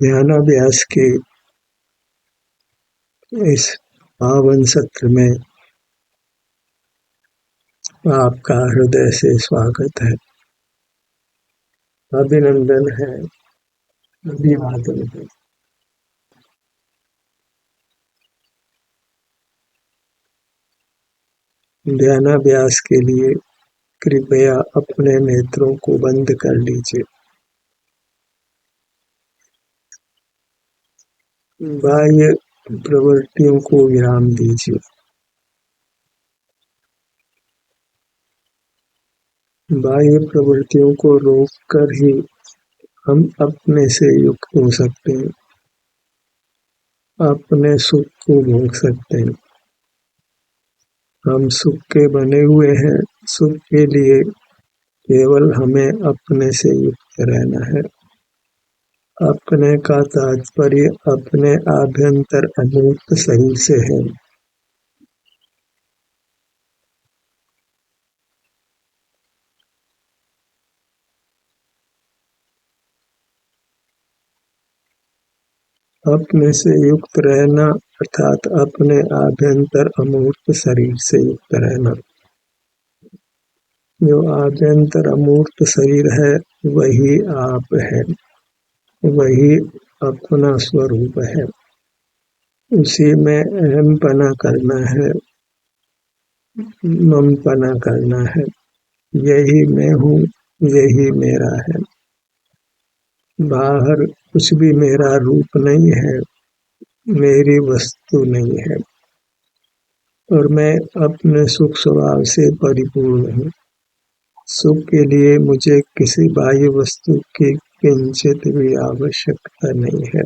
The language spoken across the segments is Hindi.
ध्यानाभ्यास के इस पावन सत्र में आपका हृदय से स्वागत है, अभिनंदन है, अभिवादन है। ध्यानाभ्यास के लिए कृपया अपने नेत्रों को बंद कर लीजिए। बाह्य प्रवृत्तियों को विराम दीजिए। बाह्य प्रवृत्तियों को रोककर ही हम अपने से युक्त हो सकते हैं, अपने सुख को भोग सकते हैं। हम सुख के बने हुए हैं। सुख के लिए केवल हमें अपने से युक्त रहना है। अपने का तात्पर्य अपने आभ्यंतर अमूर्त शरीर से है। अपने से युक्त रहना अर्थात अपने आभ्यंतर अमूर्त शरीर से युक्त रहना। जो आभ्यंतर अमूर्त शरीर है वही आप है, वही अपना स्वरूप है। उसी में अहमपना करना है, ममपना करना है। यही मैं हूँ, यही मेरा है। बाहर कुछ भी मेरा रूप नहीं है, मेरी वस्तु नहीं है, और मैं अपने सुख स्वभाव से परिपूर्ण हूँ। सुख के लिए मुझे किसी बाह्य वस्तु की किंचित भी आवश्यकता नहीं है।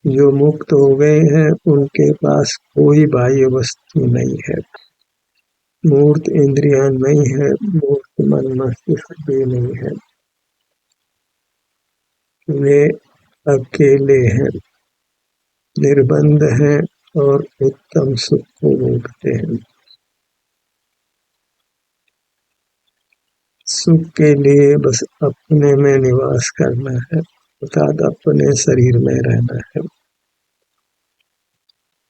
जो मुक्त हो गए हैं उनके पास कोई बाह्य वस्तु नहीं है। मूर्त इंद्रियां नहीं है, मूर्त मन मस्तिष्क भी नहीं है। वे अकेले हैं, निर्बंध हैं और उत्तम सुख को भोगते हैं। सुख के लिए बस अपने में निवास करना है, अर्थात अपने शरीर में रहना है।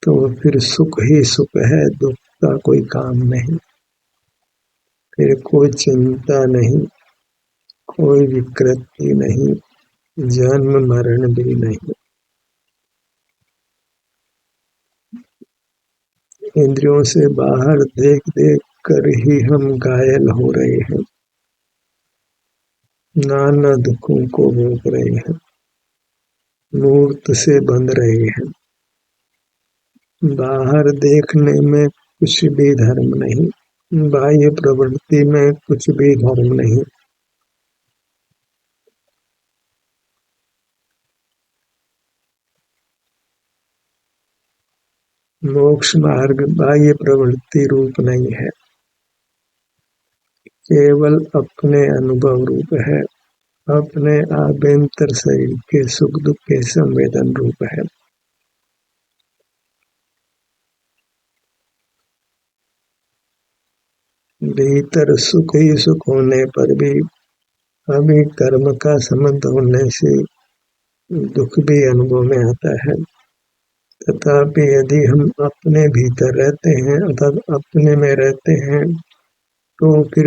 तो फिर सुख ही सुख है, दुख का कोई काम नहीं। फिर कोई चिंता नहीं, कोई विकृति नहीं, जन्म मरण भी नहीं। इंद्रियों से बाहर देख देख कर ही हम घायल हो रहे हैं, नाना दुखों को भोग रहे हैं, मूर्त से बंध रहे हैं। बाहर देखने में कुछ भी धर्म नहीं, बाह्य प्रवृत्ति में कुछ भी धर्म नहीं। मोक्ष मार्ग बाह्य प्रवृत्ति रूप नहीं है, केवल अपने अनुभव रूप है, अपने आभ्यंतर शरीर के सुख दुख के संवेदन रूप है। भीतर सुख ही सुख होने पर भी अभी कर्म का संबंध होने से दुख भी अनुभव में आता है। तथापि यदि हम अपने भीतर रहते हैं अर्थात अपने में रहते हैं तो फिर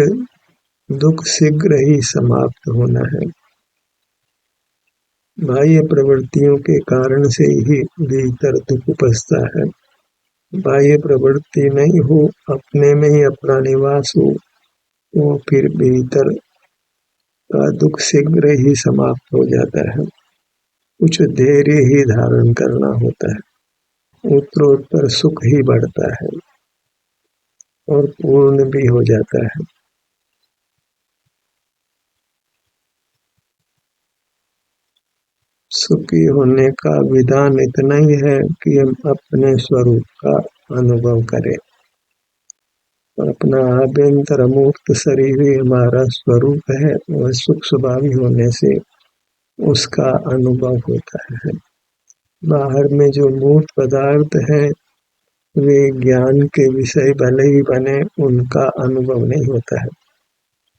दुख शीघ्र ही समाप्त होना है। बाह्य प्रवृत्तियों के कारण से ही भीतर दुख उपजता है। बाह्य प्रवृत्ति नहीं हो, अपने में ही अपना निवास हो, तो फिर भीतर का दुख शीघ्र ही समाप्त हो जाता है। कुछ धैर्य ही धारण करना होता है, उत्तरोत्तर सुख ही बढ़ता है और पूर्ण भी हो जाता है। सुखी होने का विधान इतना ही है कि हम अपने स्वरूप का अनुभव करें। अपना आभ्यंतर अमूर्त शरीर ही हमारा स्वरूप है और सुख स्वभावी होने से उसका अनुभव होता है। बाहर में जो मूर्त पदार्थ हैं वे ज्ञान के विषय भले ही बने, उनका अनुभव नहीं होता है।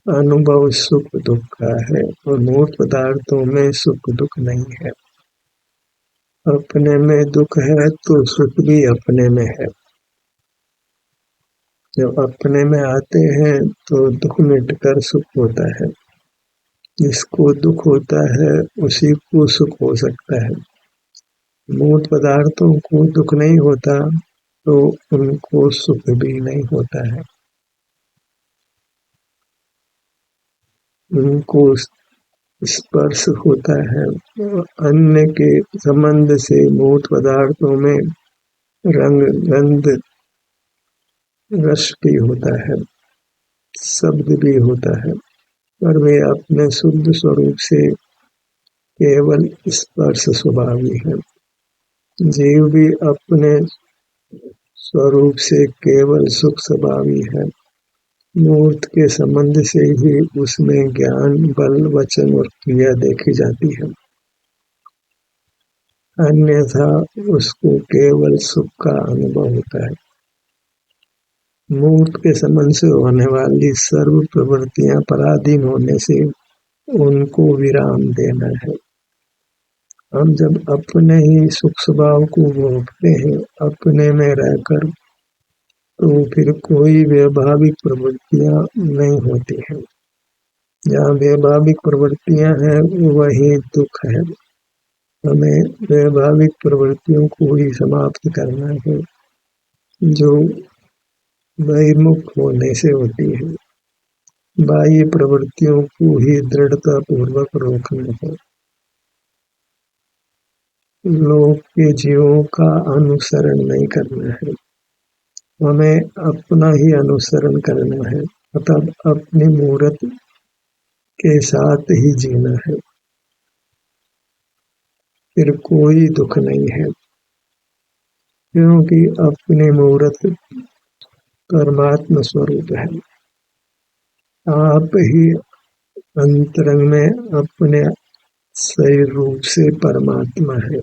अनुभव सुख दुख का है और मूर्त पदार्थों में सुख दुख नहीं है। अपने में दुख है तो सुख भी अपने में है। जब अपने में आते हैं तो दुख मिटकर सुख होता है। जिसको दुख होता है उसी को सुख हो सकता है। मूर्त पदार्थों को दुख नहीं होता तो उनको सुख भी नहीं होता है। उनको स्पर्श होता है। अन्य के संबंध से मूर्त पदार्थों में रंग, गंध, रस भी होता है, शब्द भी होता है, पर वे अपने शुद्ध स्वरूप से केवल स्पर्श स्वभावी है। जीव भी अपने स्वरूप से केवल सुख स्वभावी है। मूर्त के संबंध से ही उसमें ज्ञान, बल, वचन और क्रिया देखी जाती है। अन्यथा उसको केवल सुख का अनुभव होता है। मूर्त के संबंध से होने वाली सर्व प्रवृत्तियां पराधीन होने से उनको विराम देना है। हम जब अपने ही सुख स्वभाव को भोगते हैं अपने में रहकर, तो फिर कोई वैभाविक प्रवृत्तियां नहीं होती हैं। जहाँ वैभाविक प्रवृत्तियां हैं वही दुख है। हमें वैभाविक प्रवृत्तियों को ही समाप्त करना है जो बहिर्मुख होने से होती है। बाह्य प्रवृत्तियों को ही दृढ़ता पूर्वक रोकना है। लोक के जीवों का अनुसरण नहीं करना है, हमें अपना ही अनुसरण करना है। अतः अपनी मूर्त के साथ ही जीना है, फिर कोई दुख नहीं है। क्योंकि अपनी मूर्त परमात्मा स्वरूप है। आप ही अंतरंग में अपने सही रूप से परमात्मा है।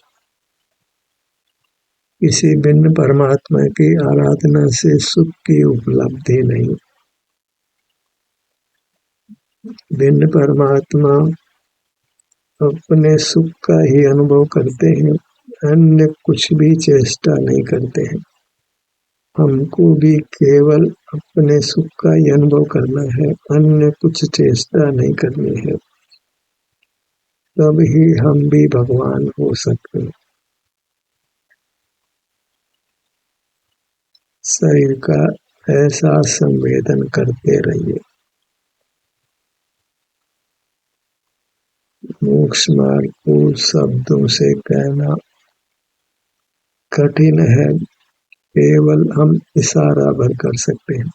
किसी भिन्न परमात्मा की आराधना से सुख की उपलब्धि नहीं। भिन्न परमात्मा अपने सुख का ही अनुभव करते हैं, अन्य कुछ भी चेष्टा नहीं करते हैं। हमको भी केवल अपने सुख का ही अनुभव करना है, अन्य कुछ चेष्टा नहीं करनी है। तब ही हम भी भगवान हो सकते हैं। शरीर का ऐसा संवेदन करते रहिए। मोक्ष मार्ग को शब्दों से कहना कठिन है, केवल हम इशारा भर कर सकते हैं।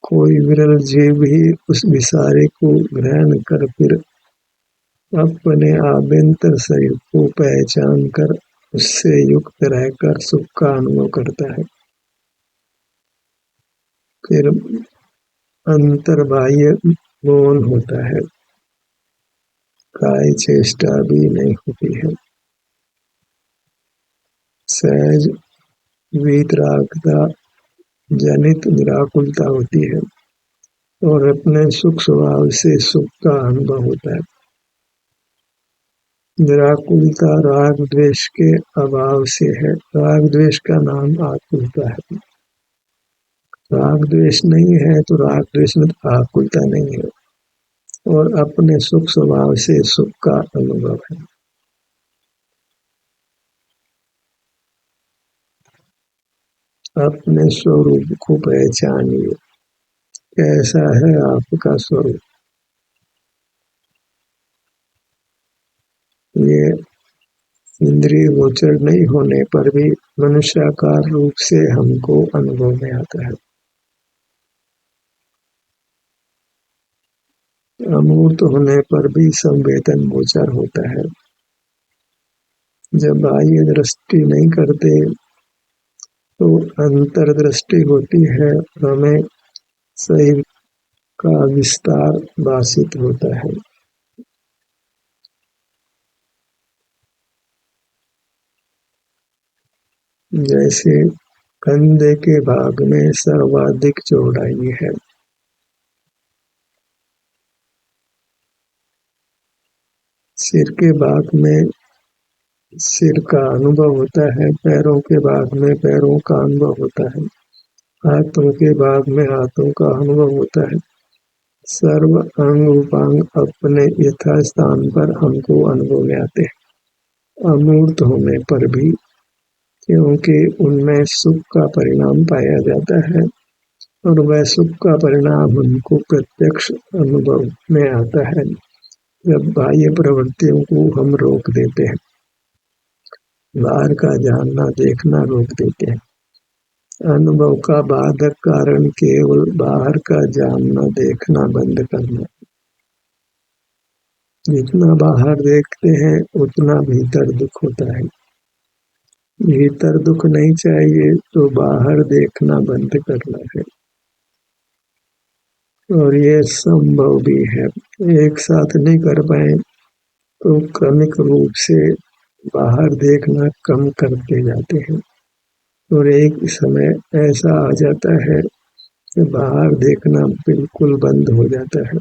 कोई विरल जीव ही उस इशारे को ग्रहण कर फिर अपने आभ्यंतर शरीर को पहचान कर उससे युक्त रहकर सुख का अनुभव करता है। फिर अंतर्बाह्य मौन होता है, काय चेष्टा भी नहीं होती है। सहज वीतरागता जनित निराकुलता होती है और अपने सुख स्वभाव से सुख का अनुभव होता है। निराकुलता राग द्वेष के अभाव से है। राग द्वेष का नाम आकुलता है। राग द्वेष नहीं है तो राग द्वेष में आकुलता नहीं है और अपने सुख स्वभाव से सुख का अनुभव है। अपने स्वरूप को पहचानिए। कैसा है आपका स्वरूप? ये इंद्रिय गोचर नहीं होने पर भी मनुष्याकार रूप से हमको अनुभव में आता है। अमूर्त होने पर भी संवेदन गोचर होता है। जब बाह्य दृष्टि नहीं करते तो अंतर्दृष्टि होती है, हमें शरीर का विस्तार भाषित होता है। जैसे कंधे के भाग में सर्वाधिक चौड़ाई है, सिर के भाग में सिर का अनुभव होता है, पैरों के भाग में पैरों का अनुभव होता है, हाथों के भाग में हाथों का अनुभव होता है। सर्व अंग उपांग अपने यथास्थान पर हमको अनुभव में आते हैं, अमूर्त होने पर भी, क्योंकि उनमें सुख का परिणाम पाया जाता है और वह सुख का परिणाम हमको प्रत्यक्ष अनुभव में आता है जब बाह्य प्रवृत्तियों को हम रोक देते हैं, बाहर का जानना देखना रोक देते हैं। अनुभव का बाधक कारण केवल बाहर का जानना देखना बंद करना। जितना बाहर देखते हैं उतना भीतर दुख होता है। भीतर दुख नहीं चाहिए तो बाहर देखना बंद करना है, और ये संभव भी है। एक साथ नहीं कर पाए तो क्रमिक रूप से बाहर देखना कम करते जाते हैं, और एक समय ऐसा आ जाता है कि बाहर देखना बिल्कुल बंद हो जाता है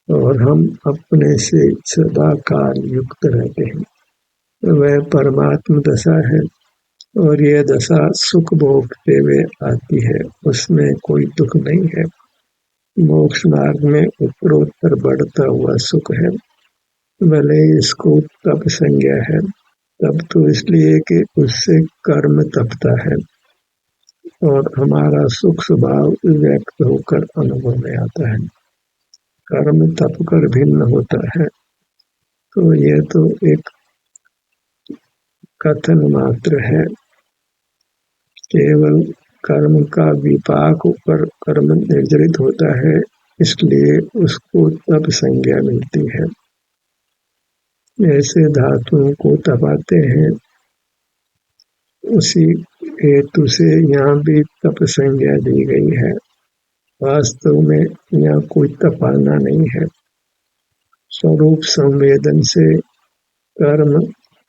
और हम अपने से सदा काल युक्त रहते हैं। वह परमात्म दशा है, और यह दशा सुख भोगते हुए आती है, उसमें कोई दुख नहीं है। मोक्ष मार्ग में उत्तरोत्तर बढ़ता हुआ सुख है, भले इसको तप संज्ञा है। तप तो इसलिए कि उससे कर्म तपता है और हमारा सुख स्वभाव व्यक्त होकर अनुभव में आता है। कर्म तप कर भिन्न होता है, तो यह तो एक कथन मात्र है। केवल कर्म का विपाक ऊपर कर्म निर्जरित होता है, इसलिए उसको तप संज्ञा मिलती है। ऐसे धातुओं को तपाते हैं, उसी हेतु से यहाँ भी तप संज्ञा दी गई है। वास्तव में यहाँ कोई तपाना नहीं है। स्वरूप संवेदन से कर्म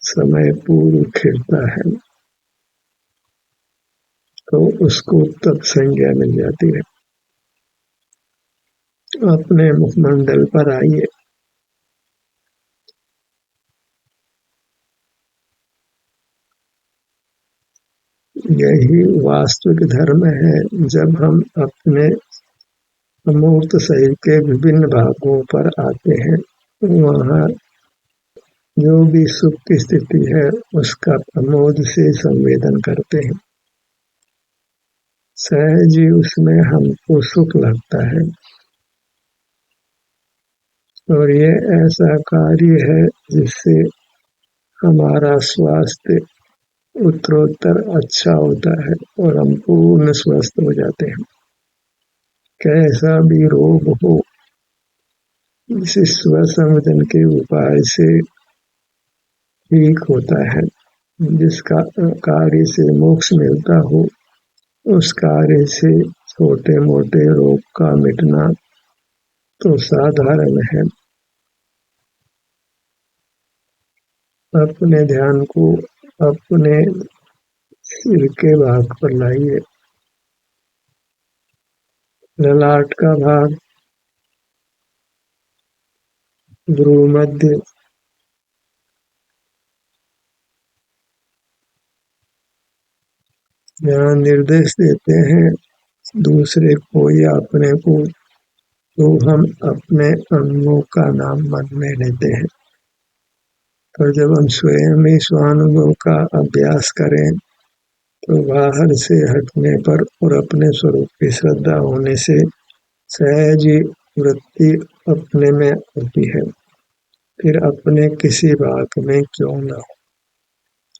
समय पूर्व खिलता है तो उसको तप संज्ञा मिल जाती है। अपने मुखमंडल पर आइए। यही वास्तविक धर्म है। जब हम अपने अमूर्त शरीर के विभिन्न भागों पर आते हैं, वहाँ जो भी सुख की स्थिति है उसका प्रमोद से संवेदन करते हैं। सहज ही उसमें हमको सुख लगता है, और ये ऐसा कार्य है जिससे हमारा स्वास्थ्य उत्तरोत्तर अच्छा होता है और हम पूर्ण स्वस्थ हो जाते हैं। कैसा भी रोग हो, इस स्वसंवेदन के उपाय से ठीक होता है। जिसका कार्य से मोक्ष मिलता हो, उस कार्य से छोटे मोटे रोग का मिटना तो साधारण है। अपने ध्यान को अपने सिर के भाग पर लाइए। ललाट का भाग, भ्रू मध्य, यहाँ निर्देश देते हैं दूसरे को या अपने को, तो हम अपने अंगों का नाम मन में लेते हैं। तो जब हम स्वयं ही स्वानुभव का अभ्यास करें तो बाहर से हटने पर और अपने स्वरूप की श्रद्धा होने से सहज ही वृत्ति अपने में होती है। फिर अपने किसी भाग में क्यों न हो,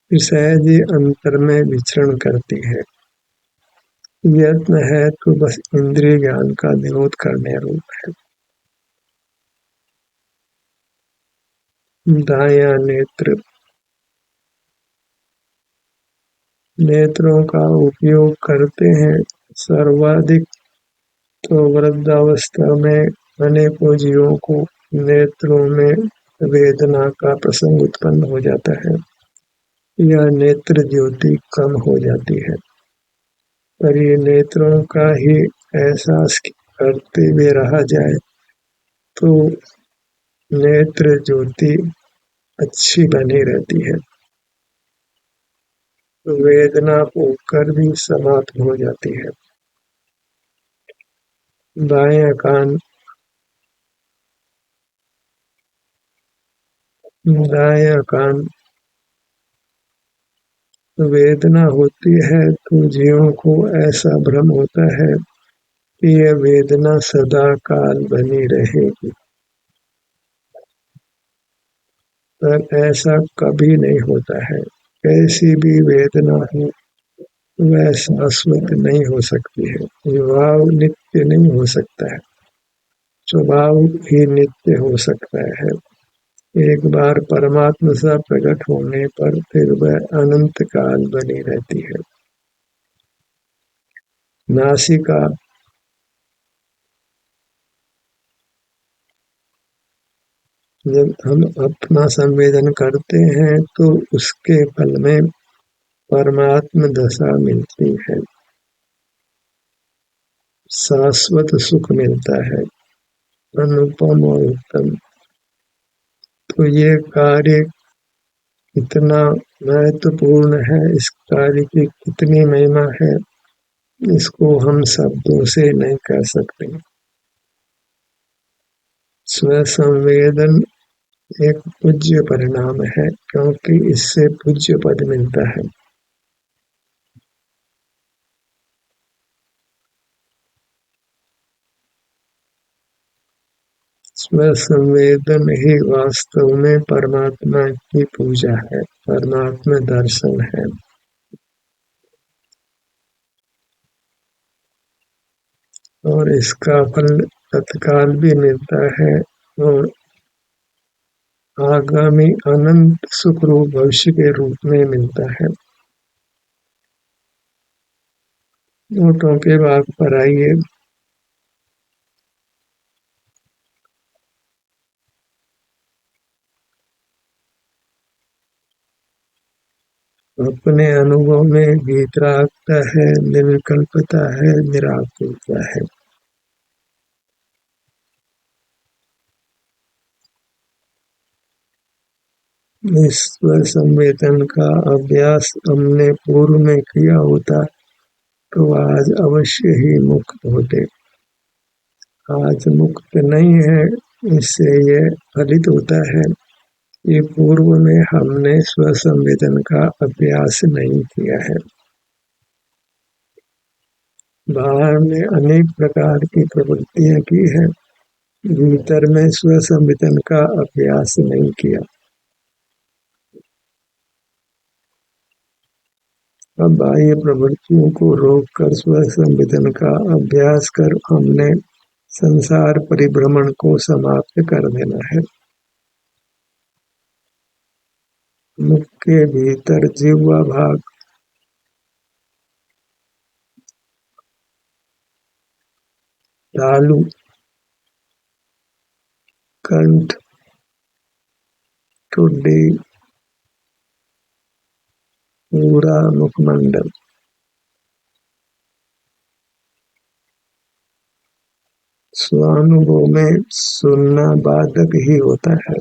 फिर सहज ही अंतर में विचरण करती है। यत्न है तो बस इंद्रिय ज्ञान का निरोध करने रूप है। दायां नेत्र, नेत्रों का उपयोग करते हैं सर्वाधिक तो वृद्धावस्था में अनेकों जीवों को नेत्रों में वेदना का प्रसंग उत्पन्न हो जाता है या नेत्र ज्योति कम हो जाती है। पर ये नेत्रों का ही एहसास करते हुए रहा जाए तो नेत्र ज्योति अच्छी बनी रहती है, वेदना होकर भी समाप्त हो जाती है। दायां कान दायां कान वेदना होती है तो जीवों को ऐसा भ्रम होता है कि यह वेदना सदा काल बनी रहेगी, पर ऐसा कभी नहीं होता है। कैसी भी वेदना हो वह शाश्वत नहीं हो सकती है, विभाव नित्य नहीं हो सकता है, स्वभाव ही नित्य हो सकता है। एक बार परमात्मा सा प्रकट होने पर फिर वह अनंत काल बनी रहती है। नासिका जब हम अपना संवेदन करते हैं तो उसके फल में परमात्म दशा मिलती है, शाश्वत सुख मिलता है, अनुपम और उत्तम। तो ये कार्य कितना महत्वपूर्ण है, इस कार्य की कितनी महिमा है, इसको हम शब्दों से नहीं कह सकते। स्व संवेदन एक पूज्य परिणाम है, क्योंकि इससे पूज्य पद मिलता है। स्व संवेदन ही वास्तव में परमात्मा की पूजा है, परमात्मा दर्शन है। और इसका फल तत्काल भी मिलता है और आगामी अनंत सुख रूप भविष्य के रूप में मिलता है। नोटों के भाग पर आइए। अपने अनुभव में वीतरागता है, निर्विकल्पता है, निराकुलता है। इस संवेदन का अभ्यास हमने पूर्व में किया होता तो आज अवश्य ही मुक्त होते। आज मुक्त नहीं है, इससे यह फलित होता है कि पूर्व में हमने स्व संवेदन का अभ्यास नहीं किया है। बाहर में अनेक प्रकार की प्रवृत्तियां की है, भीतर में स्व संवेदन का अभ्यास नहीं किया। अब बाह्य प्रवृत्तियों को रोककर स्व संवेदन का अभ्यास कर हमने संसार परिभ्रमण को समाप्त कर देना है। मुख के भीतर जिह्वा भाग, तालु, कंठ, ठुड्डी, पूरा मुखमंडल स्वानुभव में सुनना बाधक ही होता है,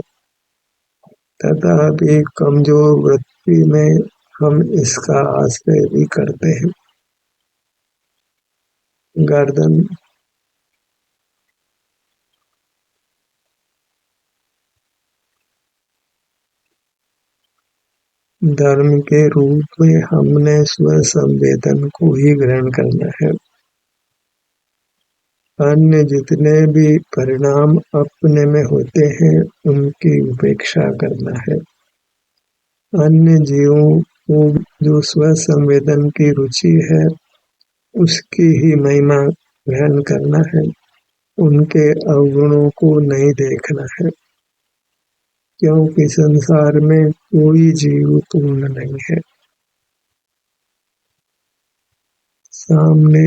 तथापि कमजोर वृत्ति में हम इसका आश्रय भी करते हैं। गर्दन, धर्म के रूप में हमने स्व संवेदन को ही ग्रहण करना है। अन्य जितने भी परिणाम अपने में होते हैं उनकी उपेक्षा करना है। अन्य जीवों को जो स्व संवेदन की रुचि है उसकी ही महिमा ग्रहण करना है, उनके अवगुणों को नहीं देखना है, क्योंकि संसार में कोई जीव पूर्ण नहीं है। सामने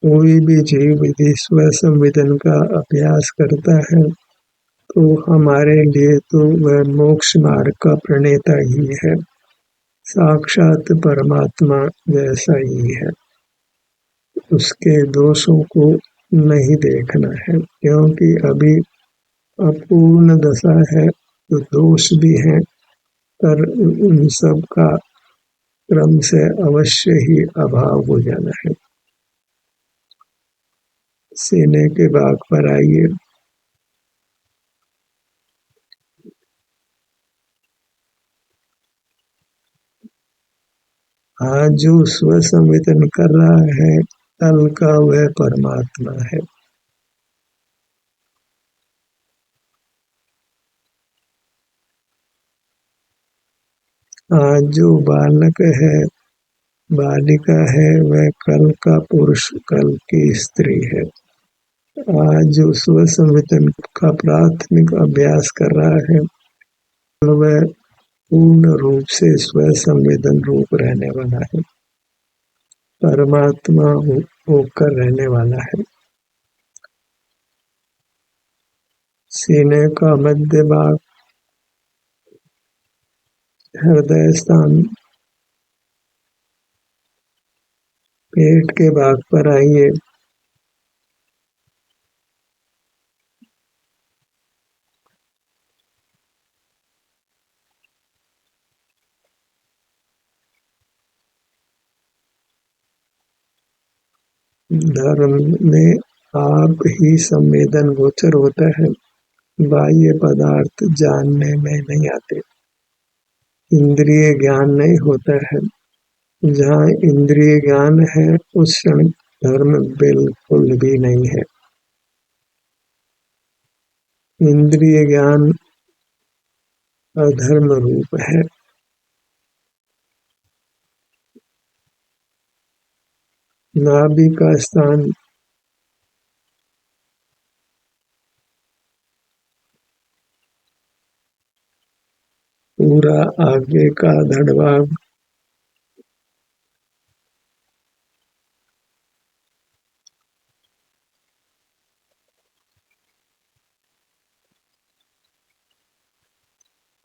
कोई भी जीव यदि स्व संवेदन का अभ्यास करता है तो हमारे लिए तो वह मोक्ष मार्ग का प्रणेता ही है, साक्षात परमात्मा जैसा ही है। उसके दोषों को नहीं देखना है, क्योंकि अभी अपूर्ण दशा है तो दोष भी हैं पर उन सब का क्रम से अवश्य ही अभाव हो जाना है। सीने के भाग पर आइए। आज जो स्व संवेदन कर रहा है, कल का वह परमात्मा है। आज जो बालक है, बालिका है, वह कल का पुरुष, कल की स्त्री है। आज जो स्व संवेदन का प्राथमिक अभ्यास कर रहा है, वह पूर्ण रूप से स्व संवेदन रूप रहने वाला है, परमात्मा होकर रहने वाला है। सीने का मध्य भाग, हृदय स्थान, पेट के भाग पर आइए। धर्म में आप ही संवेदन गोचर होता है, बाह्य पदार्थ जानने में नहीं आते, इंद्रिय ज्ञान नहीं होता है। जहाँ इंद्रिय ज्ञान है, उस क्षण धर्म बिल्कुल भी नहीं है। इंद्रिय ज्ञान अधर्म रूप है। नाभि का स्थान, पूरा आगे का धड़ भाग,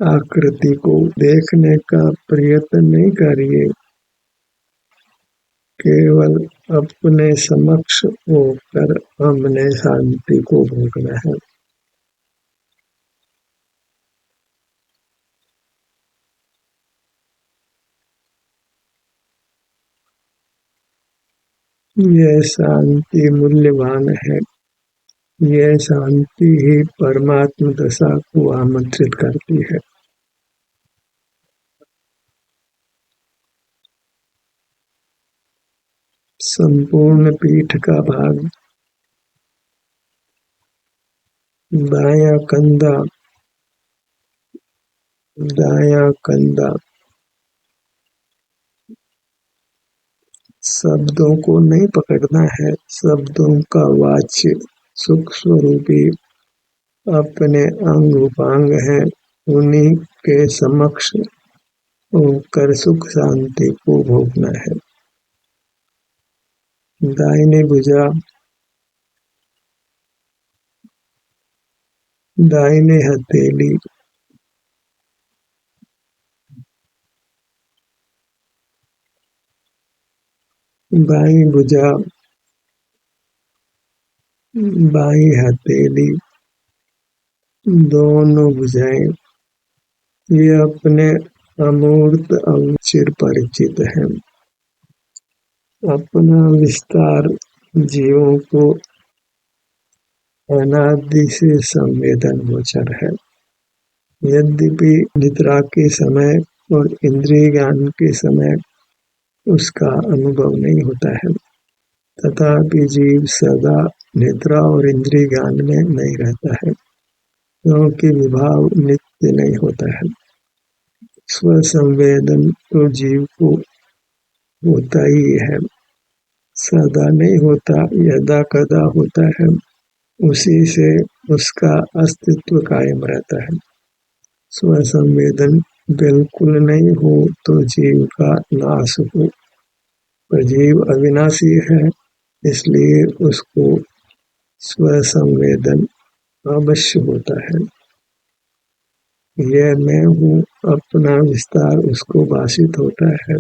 आकृति को देखने का प्रयत्न नहीं करिए, केवल अपने समक्ष होकर हमने शांति को भोगना है। यह शांति मूल्यवान है। यह शांति ही परमात्म दशा को आमंत्रित करती है। संपूर्ण पीठ का भाग, दायां कंधा, दायां कंधा, शब्दों को नहीं पकड़ना है, शब्दों का वाच्य सुख स्वरूपी अपने अंग उपांग है, उन्हीं के समक्ष होकर सुख शांति को भोगना है। दाहिनी भुजा, दाहिने हथेली, बाई भुजा, बाई हथेली, दोनों भुजाएं, ये अपने अमूर्त अंग चिर परिचित है। अपना विस्तार जीवों को अनादि से संवेदन गोचर है। यद्यपि निद्रा के समय और इंद्रिय ज्ञान के समय उसका अनुभव नहीं होता है, तथापि जीव सदा निद्रा और इंद्रिय ज्ञान में नहीं रहता है, क्योंकि विभाव नित्य नहीं होता है। स्व संवेदन तो जीव को होता ही है, सदा नहीं होता, यदा कदा होता है, उसी से उसका अस्तित्व कायम रहता है। स्व संवेदन बिल्कुल नहीं हो तो जीव का नाश हो, पर जीव अविनाशी है, इसलिए उसको स्व संवेदन अवश्य होता है। यह मैं हूँ, अपना विस्तार उसको भाषित होता है,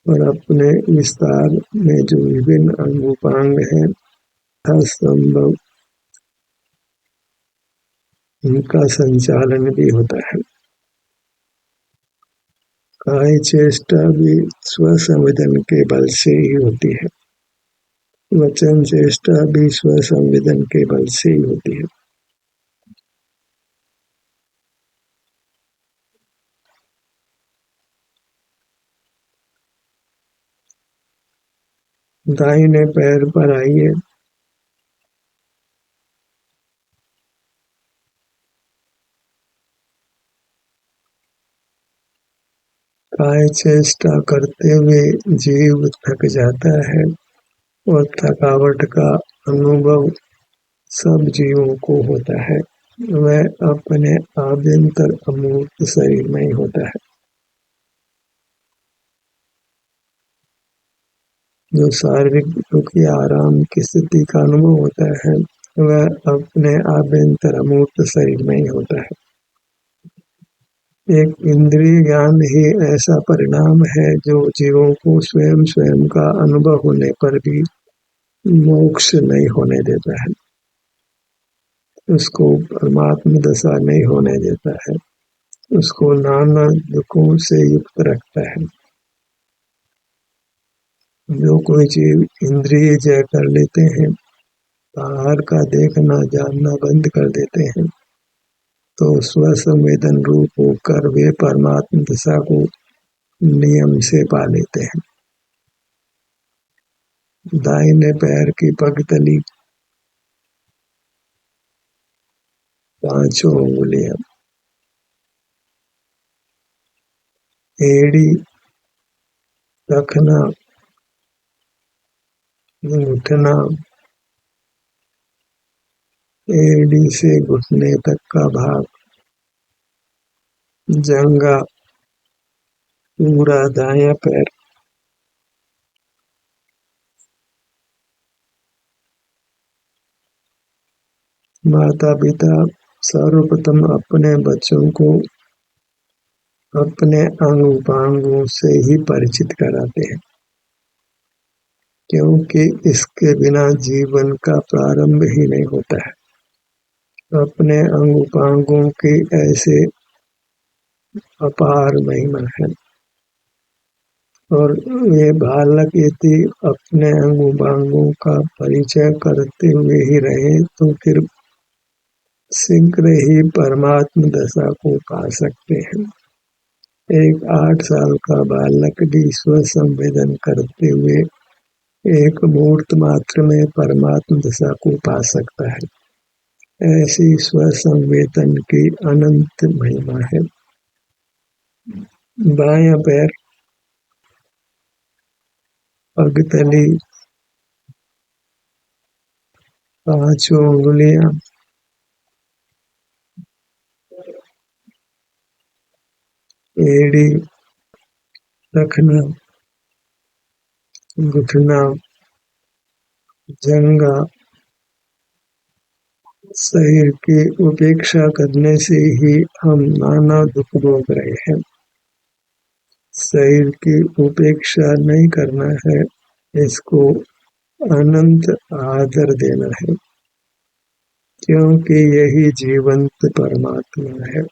और अपने विस्तार में जो विभिन्न अंग उपांग है, असंभव उनका संचालन भी होता है। काई चेष्टा भी स्वसंवेदन के बल से ही होती है। वचन चेष्टा भी स्वसंवेदन के बल से ही होती है। दाहिने पैर पर आइए। काय चेष्टा करते हुए जीव थक जाता है और थकावट का अनुभव सब जीवों को होता है। वह अपने आभ्यंतर अमूर्त शरीर में ही होता है। जो शारीरिक दुख या आराम की स्थिति का अनुभव होता है वह अपने आभ्यंतर अमूर्त शरीर में ही होता है। एक इंद्रिय ज्ञान ही ऐसा परिणाम है जो जीवों को स्वयं स्वयं का अनुभव होने पर भी मोक्ष नहीं होने देता है, उसको परमात्म दशा नहीं होने देता है, उसको नाना दुखों से युक्त रखता है। जो कोई जीव इंद्रिय जय कर लेते हैं, बाहर का देखना जानना बंद कर देते हैं, तो स्वसंवेदन रूप होकर वे परमात्म दशा को नियम से पा लेते हैं। दाहिने पैर की पगतली, पांचों उंगलियां, एड़ी, रखना, घुटना, एड़ी से घुटने तक का भाग, जंगा, पूरा दायां पैर, माता पिता सर्वप्रथम अपने बच्चों को अपने अंग उपांगों से ही परिचित कराते हैं, क्योंकि इसके बिना जीवन का प्रारंभ ही नहीं होता है। अपने अंग उपांगों की ऐसे अपार महिमा है और ये बालक यदि अपने अंग उपांगों का परिचय करते हुए ही रहे तो फिर शीघ्र ही परमात्म दशा को पा सकते हैं। एक 8 साल का बालक भी स्वसंवेदन करते हुए एक मुहूर्त मात्र में परमात्म दशा को पा सकता है। ऐसी स्वसंवेदन की अनंत महिमा है। बायां पैर, पगतली, पांचों उंगलियां, एड़ी, रखना, घुटना, जंगा, शरीर की उपेक्षा करने से ही हम नाना दुख भोग रहे हैं। शरीर की उपेक्षा नहीं करना है, इसको अनंत आदर देना है, क्योंकि यही जीवंत परमात्मा है।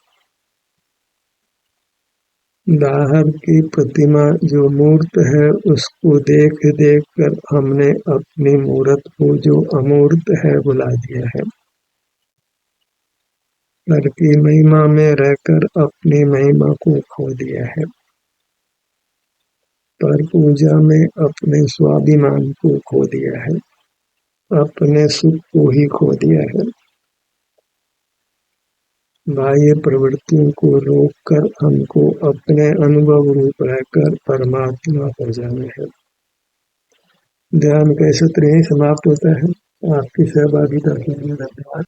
बाहर की प्रतिमा जो मूर्त है उसको देख देख कर हमने अपनी मूर्त को जो अमूर्त है बुला दिया है। पर की महिमा में रहकर अपनी महिमा को खो दिया है। पर पूजा में अपने स्वाभिमान को खो दिया है, अपने सुख को ही खो दिया है। बाह्य प्रवृत्तियों को रोककर हमको अपने अनुभव रूप रहकर परमात्मा हो जाना है। ध्यान का सत्र यही समाप्त होता है। आपकी सहभागिता के लिए धन्यवाद।